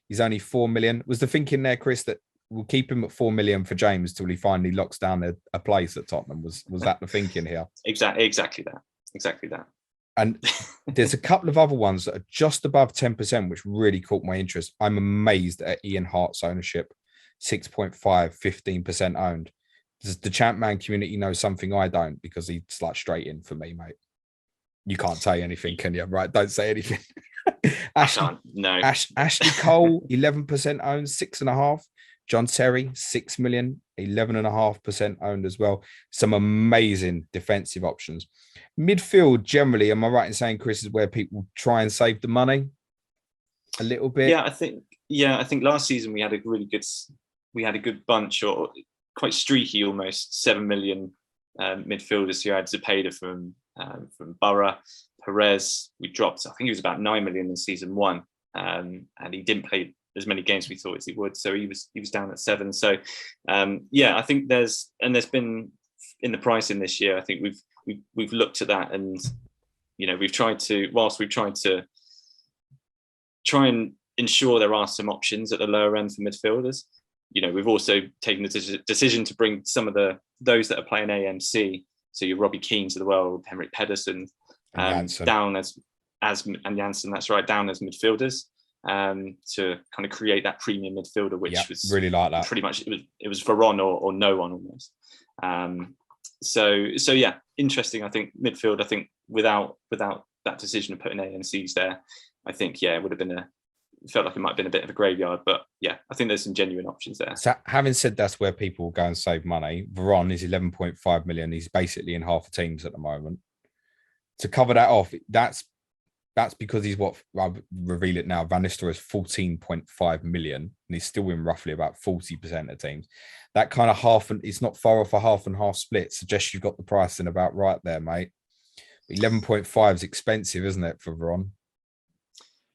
He's only 4 million. Was the thinking there, Chris, that we'll keep him at 4 million for James till he finally locks down a place at Tottenham? Was that the thinking here? Exactly that. And there's a couple of other ones that are just above 10%, which really caught my interest. I'm amazed at Ian Hart's ownership, 6.5, 15% owned. Does the Champ Man community know something I don't? Because he's like straight in for me, mate. You can't say anything, can you? Right? Don't say anything. Ashley Cole, 11% owned, 6.5. John Terry, 6 million, 11.5% owned as well. Some amazing defensive options. Midfield, generally, am I right in saying, Chris, is where people try and save the money a little bit? Yeah, I think last season we had a good bunch, or quite streaky almost, 7 million midfielders who had Zepeda from Borough. Perez, we dropped, I think he was about 9 million in season 1, and he didn't play as many games as we thought as he would, so he was down at 7. So I think there's been in the pricing this year, I think we've looked at that, and we've tried to try and ensure there are some options at the lower end for midfielders. We've also taken the decision to bring some of those that are playing AMC, so your Robbie Keanes of the world, Henrik Pedersen, down as and Janssen, that's right, down as midfielders, to kind of create that premium midfielder, which was really like that. Pretty much it was Veron or no one almost. So yeah, interesting. I think midfield. I think without that decision of putting AMCs there, I think it would have been felt like it might have been a bit of a graveyard. But yeah, I think there's some genuine options there. So having said that's where people go and save money, Veron is 11.5 million. He's basically in half the teams at the moment. To cover that off, that's because he's what I'll reveal it now. Van Nistelrooy is 14.5 million, and he's still in roughly about 40% of teams. That kind of half, and it's not far off a half and half split. Suggests you've got the pricing about right there, mate. 11.5 is expensive, isn't it, for Veron?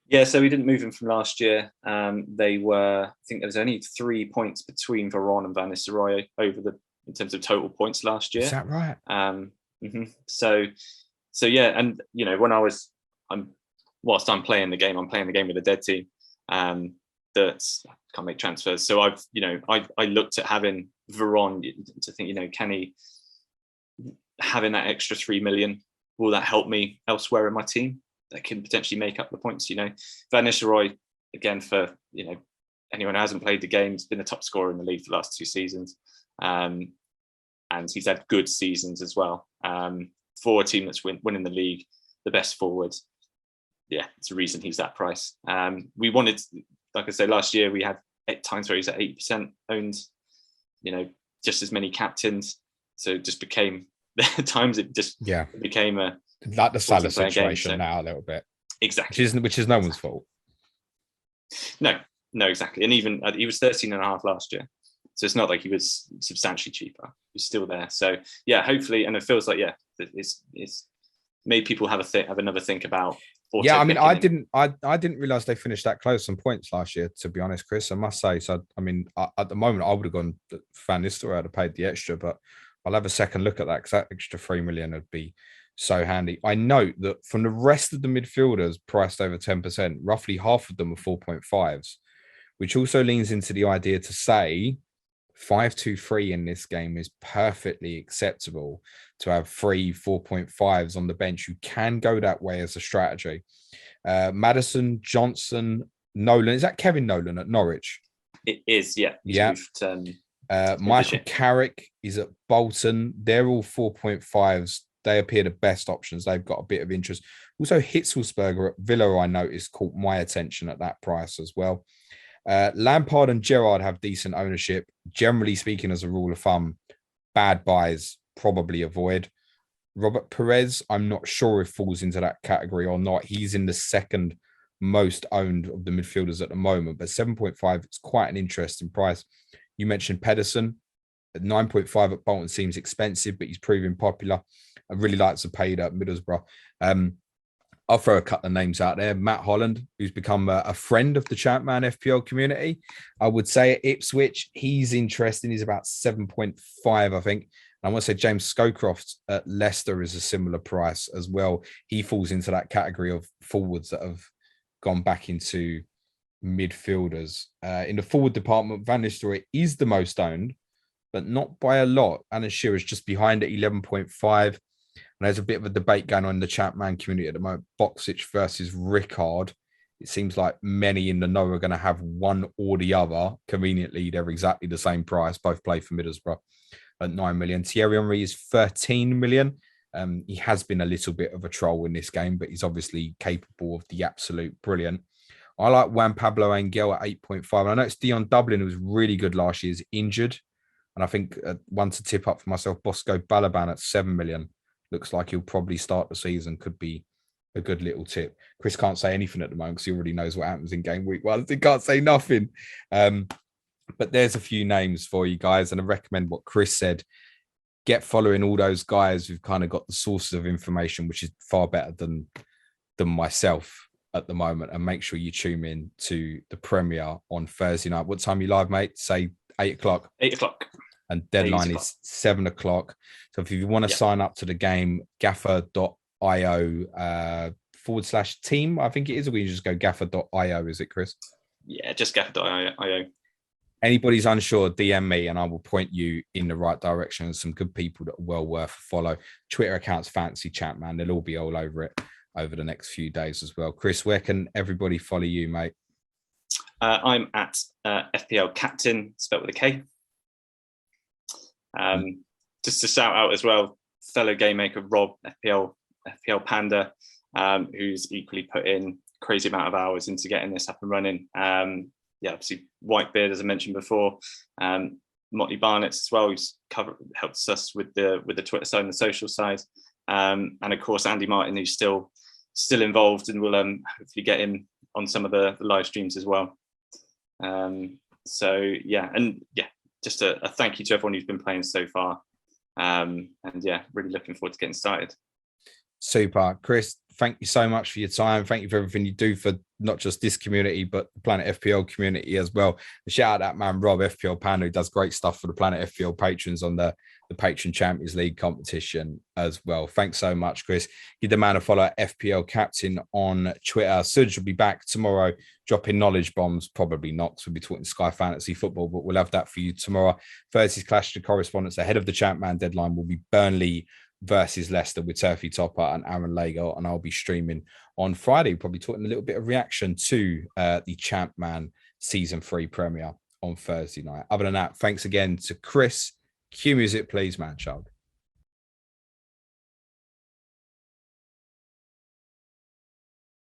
Yeah, so we didn't move him from last year. They were, I think there was only 3 points between Veron and Van Nistelrooy in terms of total points last year. Is that right? So yeah, and whilst I'm playing the game with a dead team that can't make transfers. So I looked at having Veron to think, can he, having that extra 3 million, will that help me elsewhere in my team that can potentially make up the points? Van Nistelrooy, again, for anyone who hasn't played the game, has been the top scorer in the league for the last 2 seasons, and he's had good seasons as well. For a team that's winning the league, the best forward. Yeah, it's a reason he's that price. We wanted, like I said, last year we had 8 times where he's at 8% owned, just as many captains. So it just became, at times it just became a... Like the Salah situation now a little bit. Exactly. Which is no one's fault. No, exactly. And even he was 13.5 last year. So it's not like he was substantially cheaper. He's still there. So yeah, hopefully, and it feels like, it's made people have another think about. Yeah, I mean, I didn't realize they finished that close on points last year, to be honest, Chris, I must say. So, I mean, at the moment, I would have gone Van Nistelrooy, I'd have paid the extra, but I'll have a second look at that because that extra 3 million would be so handy. I note that from the rest of the midfielders priced over 10%, roughly half of them are 4.5s, which also leans into the idea to say 5-2-3 in this game is perfectly acceptable to have 4.5s on the bench. You can go that way as a strategy. Madison, Johnson, Nolan. Is that Kevin Nolan at Norwich? It is, yeah. He's moved, Michael Carrick is at Bolton. They're all 4.5s. They appear the best options. They've got a bit of interest. Also, Hitzelsberger at Villa, I noticed, caught my attention at that price as well. Lampard and Gerrard have decent ownership. Generally speaking, as a rule of thumb, bad buys probably avoid. Robert Perez, I'm not sure if falls into that category or not. He's in the second most owned of the midfielders at the moment, but 7.5 is quite an interesting price. You mentioned Pedersen at 9.5 at Bolton seems expensive, but he's proving popular. I really like Zapata at Middlesbrough. I'll throw a couple of names out there. Matt Holland, who's become a friend of the Champ Man FPL community. I would say at Ipswich, he's interesting. He's about 7.5, I think. And I want to say James Scowcroft at Leicester is a similar price as well. He falls into that category of forwards that have gone back into midfielders. In the forward department, Van Nistelrooy is the most owned, but not by a lot. Alan Shearer is just behind at 11.5. And there's a bit of a debate going on in the Champ Man community at the moment. Boxic versus Rickard. It seems like many in the know are going to have one or the other. Conveniently, they're exactly the same price. Both play for Middlesbrough at 9 million. Thierry Henry is 13 million. He has been a little bit of a troll in this game, but he's obviously capable of the absolute brilliant. I like Juan Pablo Angel at 8.5. And I noticed Dion Dublin, who was really good last year, is injured. And I think one to tip up for myself, Bosco Balaban at 7 million. Looks like he'll probably start the season. Could be a good little tip. Chris can't say anything at the moment because he already knows what happens in game week. Well, he can't say nothing. But there's a few names for you guys. And I recommend what Chris said. Get following all those guys who've kind of got the sources of information, which is far better than myself at the moment. And make sure you tune in to the premiere on Thursday night. What time are you live, mate? Say 8 o'clock. 8 o'clock. And deadline is 7 o'clock. So if you want to sign up to the game, gaffer.io /team, I think it is, or we just go gaffer.io, is it, Chris? Yeah, just gaffer.io. Anybody's unsure, DM me and I will point you in the right direction. And some good people that are well worth a follow. Twitter accounts, Fancy Champ Man. They'll all be all over it over the next few days as well. Chris, where can everybody follow you, mate? I'm at FPL Captain, spelled with a K. Just to shout out as well, fellow game maker Rob, FPL Panda, who's equally put in crazy amount of hours into getting this up and running. Obviously Whitebeard, as I mentioned before, Motley Barnett as well, who's helps us with the Twitter side and the social side, and of course Andy Martin, who's still involved, and we'll hopefully get him on some of the live streams as well. Just a thank you to everyone who's been playing so far. Really looking forward to getting started. Super. Chris, thank you so much for your time. Thank you for everything you do for not just this community, but the Planet FPL community as well. And shout out that man, Rob, FPL Pan, who does great stuff for the Planet FPL patrons on the Patron Champions League competition as well. Thanks so much, Chris. Give the man a follow at FPL Captain on Twitter. Suj will be back tomorrow, dropping knowledge bombs. Probably not, because we'll be talking Sky Fantasy Football, but we'll have that for you tomorrow. Thursday's Clash of Correspondence ahead of the Champ Man deadline will be Burnley versus Leicester with Turfy Topper and Aaron Lager, and I'll be streaming on Friday, probably talking a little bit of reaction to the Champ Man Season 3 premiere on Thursday night. Other than that, thanks again to Chris. Cue music, please, man child.